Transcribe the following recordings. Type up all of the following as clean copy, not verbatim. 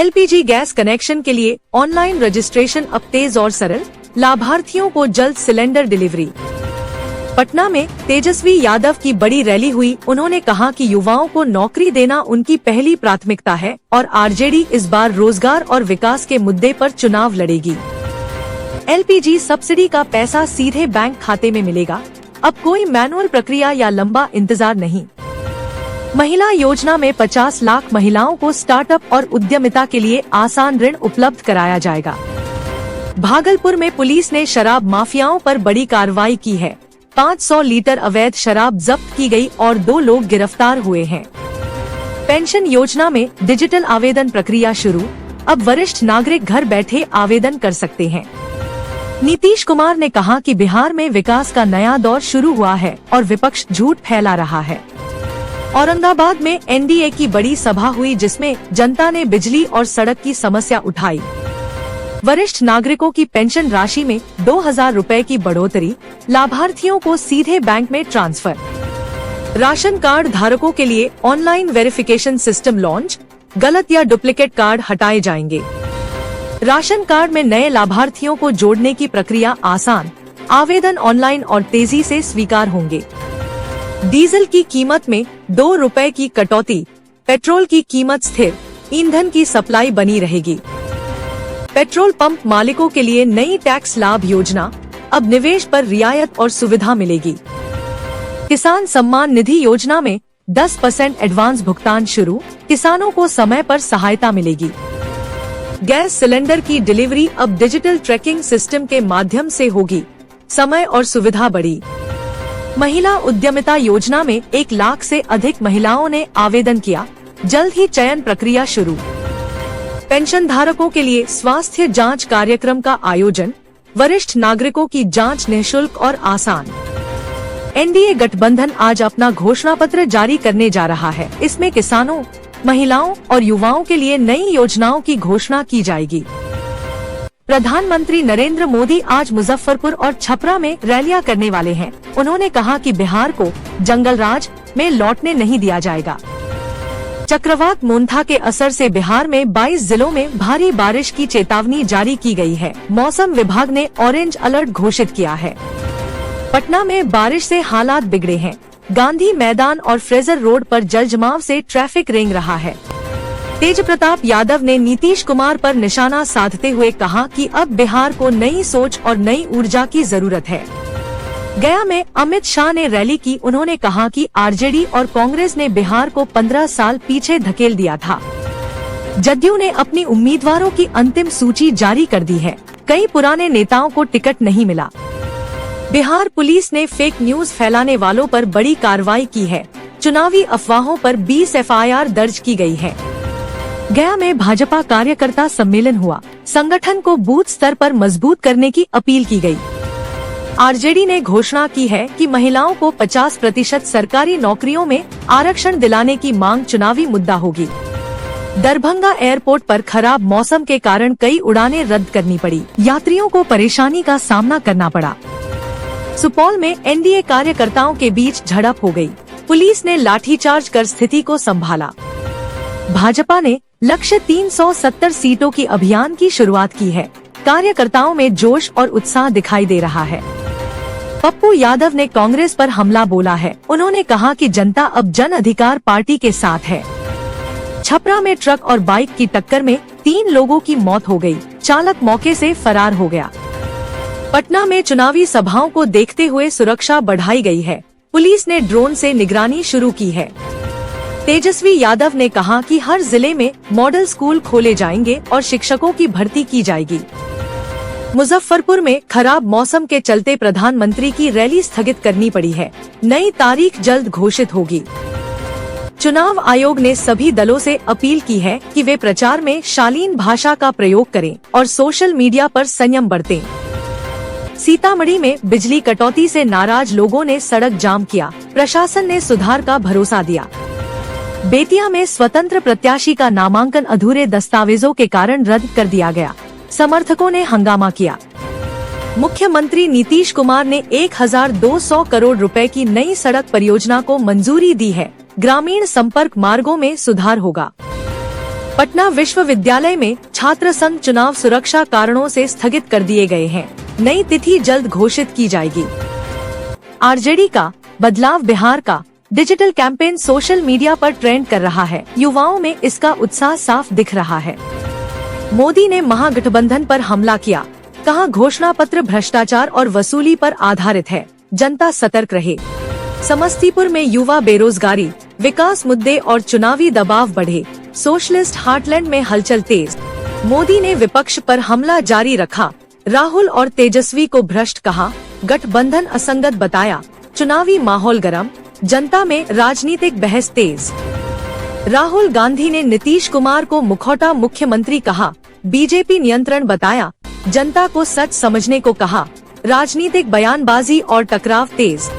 LPG gas connection के लिए online registration अब तेज और सरल, लाभार्थियों को जल्द सिलेंडर डिलीवरी। पटना में तेजस्वी यादव की बड़ी रैली हुई। उन्होंने कहा कि युवाओं को नौकरी देना उनकी पहली प्राथमिकता है और आरजेडी इस बार रोजगार और विकास के मुद्दे पर चुनाव लड़ेगी। एलपीजी सब्सिडी का पैसा सीधे बैंक खाते में मिलेगा, अब कोई मैनुअल प्रक्रिया या लंबा इंतजार नहीं। महिला योजना में 50 लाख महिलाओं को स्टार्टअप और उद्यमिता के लिए आसान ऋण उपलब्ध कराया जाएगा। भागलपुर में पुलिस ने शराब माफियाओं पर बड़ी कार्रवाई की है। 500 लीटर अवैध शराब जब्त की गई और 2 लोग गिरफ्तार हुए हैं। पेंशन योजना में डिजिटल आवेदन प्रक्रिया शुरू, अब वरिष्ठ नागरिक घर बैठे आवेदन कर सकते हैं। नीतीश कुमार ने कहा कि बिहार में विकास का नया दौर शुरू हुआ है और विपक्ष झूठ फैला रहा है। औरंगाबाद में एनडीए की बड़ी सभा हुई, जिसमें जनता ने बिजली और सड़क की समस्या उठाई। वरिष्ठ नागरिकों की पेंशन राशि में 2000 रुपए की बढ़ोतरी, लाभार्थियों को सीधे बैंक में ट्रांसफर। राशन कार्ड धारकों के लिए ऑनलाइन वेरिफिकेशन सिस्टम लॉन्च, गलत या डुप्लीकेट कार्ड हटाए जाएंगे। राशन कार्ड में नए लाभार्थियों को जोड़ने की प्रक्रिया आसान, आवेदन ऑनलाइन और तेजी से स्वीकार होंगे। डीजल की कीमत में 2 रुपए की कटौती, पेट्रोल की कीमत स्थिर, ईंधन की सप्लाई बनी रहेगी। पेट्रोल पंप मालिकों के लिए नई टैक्स लाभ योजना, अब निवेश पर रियायत और सुविधा मिलेगी। किसान सम्मान निधि योजना में 10% एडवांस भुगतान शुरू, किसानों को समय पर सहायता मिलेगी। गैस सिलेंडर की डिलीवरी अब डिजिटल ट्रैकिंग सिस्टम के माध्यम से होगी, समय और सुविधा बढ़ी। महिला उद्यमिता योजना में 1 लाख से अधिक महिलाओं ने आवेदन किया, जल्द ही चयन प्रक्रिया शुरू। पेंशन धारकों के लिए स्वास्थ्य जांच कार्यक्रम का आयोजन, वरिष्ठ नागरिकों की जांच निःशुल्क और आसान। एनडीए गठबंधन आज अपना घोषणा पत्र जारी करने जा रहा है। इसमें किसानों, महिलाओं और युवाओं के लिए नई योजनाओं की घोषणा की जाएगी। प्रधानमंत्री नरेंद्र मोदी आज मुजफ्फरपुर और छपरा में रैलियां करने वाले हैं। उन्होंने कहा कि बिहार को जंगल राज में लौटने नहीं दिया जाएगा। चक्रवात मोन्था के असर से बिहार में 22 जिलों में भारी बारिश की चेतावनी जारी की गई है। मौसम विभाग ने ऑरेंज अलर्ट घोषित किया है। पटना में बारिश से हालात बिगड़े हैं। गांधी मैदान और फ्रेजर रोड पर जलजमाव से ट्रैफिक रेंग रहा है। तेज प्रताप यादव ने नीतीश कुमार पर निशाना साधते हुए कहा कि अब बिहार को नई सोच और नई ऊर्जा की जरूरत है। गया में अमित शाह ने रैली की। उन्होंने कहा कि आरजेडी और कांग्रेस ने बिहार को 15 साल पीछे धकेल दिया था। जदयू ने अपनी उम्मीदवारों की अंतिम सूची जारी कर दी है। कई पुराने नेताओं को टिकट नहीं मिला। बिहार पुलिस ने फेक न्यूज फैलाने वालों पर बड़ी कार्रवाई की है। चुनावी अफवाहों पर 20 एफआईआर दर्ज की गई है। गया में भाजपा कार्यकर्ता सम्मेलन हुआ। संगठन को बूथ स्तर पर मजबूत करने की अपील की गई। आरजेडी ने घोषणा की है कि महिलाओं को 50% सरकारी नौकरियों में आरक्षण दिलाने की मांग चुनावी मुद्दा होगी। दरभंगा एयरपोर्ट पर खराब मौसम के कारण कई उड़ानें रद्द करनी पड़ी। यात्रियों को परेशानी का सामना करना पड़ा। सुपौल में एनडीए कार्यकर्ताओं के बीच झड़प हो गई। पुलिस ने लाठीचार्ज कर स्थिति को संभाला। भाजपा ने लक्ष्य 370 सीटों की अभियान की शुरुआत की है। कार्यकर्ताओं में जोश और उत्साह दिखाई दे रहा है। पप्पू यादव ने कांग्रेस पर हमला बोला है। उन्होंने कहा कि जनता अब जन अधिकार पार्टी के साथ है। छपरा में ट्रक और बाइक की टक्कर में 3 लोगों की मौत हो गई। चालक मौके से फरार हो गया। पटना में चुनावी सभाओं को देखते हुए सुरक्षा बढ़ाई गई है। पुलिस ने ड्रोन से निगरानी शुरू की है। तेजस्वी यादव ने कहा कि हर जिले में मॉडल स्कूल खोले जाएंगे और शिक्षकों की भर्ती की जाएगी। मुजफ्फरपुर में खराब मौसम के चलते प्रधानमंत्री की रैली स्थगित करनी पड़ी है। नई तारीख जल्द घोषित होगी। चुनाव आयोग ने सभी दलों से अपील की है कि वे प्रचार में शालीन भाषा का प्रयोग करें और सोशल मीडिया पर संयम बरतें। सीतामढ़ी में बिजली कटौती से नाराज लोगों ने सड़क जाम किया। प्रशासन ने सुधार का भरोसा दिया। बेतिया में स्वतंत्र प्रत्याशी का नामांकन अधूरे दस्तावेजों के कारण रद्द कर दिया गया। समर्थकों ने हंगामा किया। मुख्यमंत्री नीतीश कुमार ने 1200 करोड़ रुपए की नई सड़क परियोजना को मंजूरी दी है। ग्रामीण संपर्क मार्गों में सुधार होगा। पटना विश्वविद्यालय में छात्र संघ चुनाव सुरक्षा कारणों से स्थगित कर दिए गए हैं। नई तिथि जल्द घोषित की जाएगी। आरजेडी का बदलाव बिहार का डिजिटल कैंपेन सोशल मीडिया पर ट्रेंड कर रहा है। युवाओं में इसका उत्साह साफ दिख रहा है। मोदी ने महागठबंधन पर हमला किया, कहा घोषणा पत्र भ्रष्टाचार और वसूली पर आधारित है, जनता सतर्क रहे। समस्तीपुर में युवा बेरोजगारी, विकास मुद्दे और चुनावी दबाव बढ़े, सोशलिस्ट हार्टलैंड में हलचल तेज। मोदी ने विपक्ष पर हमला जारी रखा, राहुल और तेजस्वी को भ्रष्ट कहा, गठबंधन असंगत बताया, चुनावी माहौल गर्म, जनता में राजनीतिक बहस तेज। राहुल गांधी ने नीतीश कुमार को मुखौटा मुख्यमंत्री कहा, बीजेपी नियंत्रण बताया, जनता को सच समझने को कहा, राजनीतिक बयानबाजी और टकराव तेज।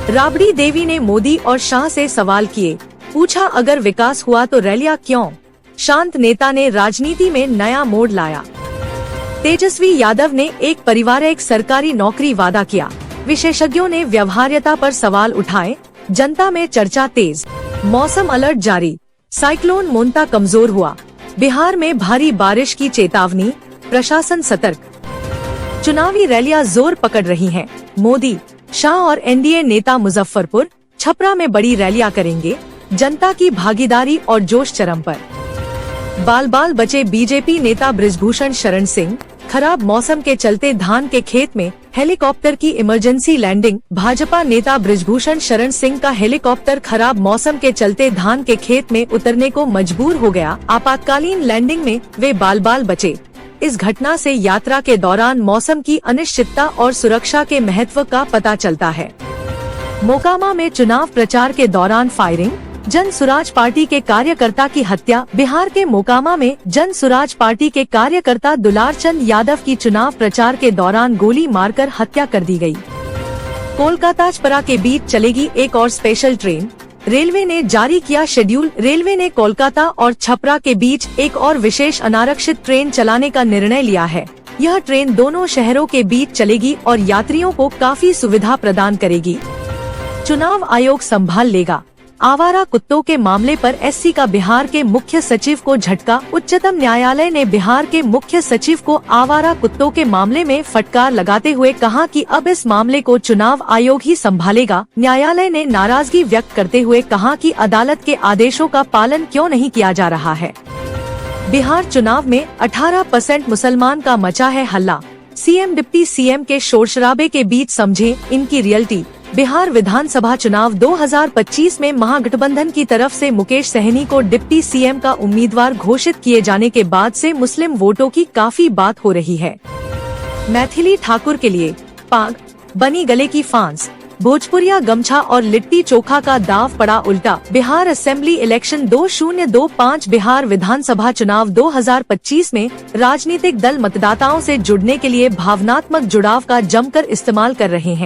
राबड़ी देवी ने मोदी और शाह से सवाल किए, पूछा अगर विकास हुआ तो रैलियां क्यों? शांत नेता ने राजनीति में नया मोड़ लाया। तेजस्वी यादव ने एक परिवार एक सरकारी नौकरी वादा किया, विशेषज्ञों ने व्यवहार्यता पर सवाल उठाए, जनता में चर्चा तेज। मौसम अलर्ट जारी, साइक्लोन मोंता कमजोर हुआ, बिहार में भारी बारिश की चेतावनी, प्रशासन सतर्क। चुनावी रैलियां जोर पकड़ रही हैं। मोदी, शाह और एनडीए नेता मुजफ्फरपुर, छपरा में बड़ी रैलियां करेंगे, जनता की भागीदारी और जोश चरम पर। बाल बाल बचे बीजेपी नेता बृजभूषण शरण सिंह, खराब मौसम के चलते धान के खेत में हेलीकॉप्टर की इमरजेंसी लैंडिंग। भाजपा नेता बृजभूषण शरण सिंह का हेलीकॉप्टर खराब मौसम के चलते धान के खेत में उतरने को मजबूर हो गया। आपातकालीन लैंडिंग में वे बाल बाल बचे। इस घटना से यात्रा के दौरान मौसम की अनिश्चितता और सुरक्षा के महत्व का पता चलता है। मोकामा में चुनाव प्रचार के दौरान फायरिंग, जन सुराज पार्टी के कार्यकर्ता की हत्या। बिहार के मोकामा में जन सुराज पार्टी के कार्यकर्ता दुलारचंद यादव की चुनाव प्रचार के दौरान गोली मारकर हत्या कर दी गई। कोलकाता छपरा के बीच चलेगी एक और स्पेशल ट्रेन, रेलवे ने जारी किया शेड्यूल। रेलवे ने कोलकाता और छपरा के बीच एक और विशेष अनारक्षित ट्रेन चलाने का निर्णय लिया है। यह ट्रेन दोनों शहरों के बीच चलेगी और यात्रियों को काफी सुविधा प्रदान करेगी। चुनाव आयोग संभाल लेगा आवारा कुत्तों के मामले पर एससी का बिहार के मुख्य सचिव को झटका। उच्चतम न्यायालय ने बिहार के मुख्य सचिव को आवारा कुत्तों के मामले में फटकार लगाते हुए कहा कि अब इस मामले को चुनाव आयोग ही संभालेगा। न्यायालय ने नाराजगी व्यक्त करते हुए कहा कि अदालत के आदेशों का पालन क्यों नहीं किया जा रहा है। बिहार चुनाव में 18% मुसलमान का मचा है हल्ला। सीएम डिप्टी सीएम के शोरशराबे के बीच समझे इनकी रियलिटी। बिहार विधानसभा चुनाव 2025 में महागठबंधन की तरफ से मुकेश सहनी को डिप्टी सीएम का उम्मीदवार घोषित किए जाने के बाद से मुस्लिम वोटों की काफी बात हो रही है। मैथिली ठाकुर के लिए पाग बनी गले की फांस। भोजपुरिया गमछा और लिट्टी चोखा का दाव पड़ा उल्टा। बिहार असेंबली इलेक्शन 2025 बिहार विधानसभा चुनाव 2025 में राजनीतिक दल मतदाताओं से जुड़ने के लिए भावनात्मक जुड़ाव का जमकर इस्तेमाल कर रहे हैं।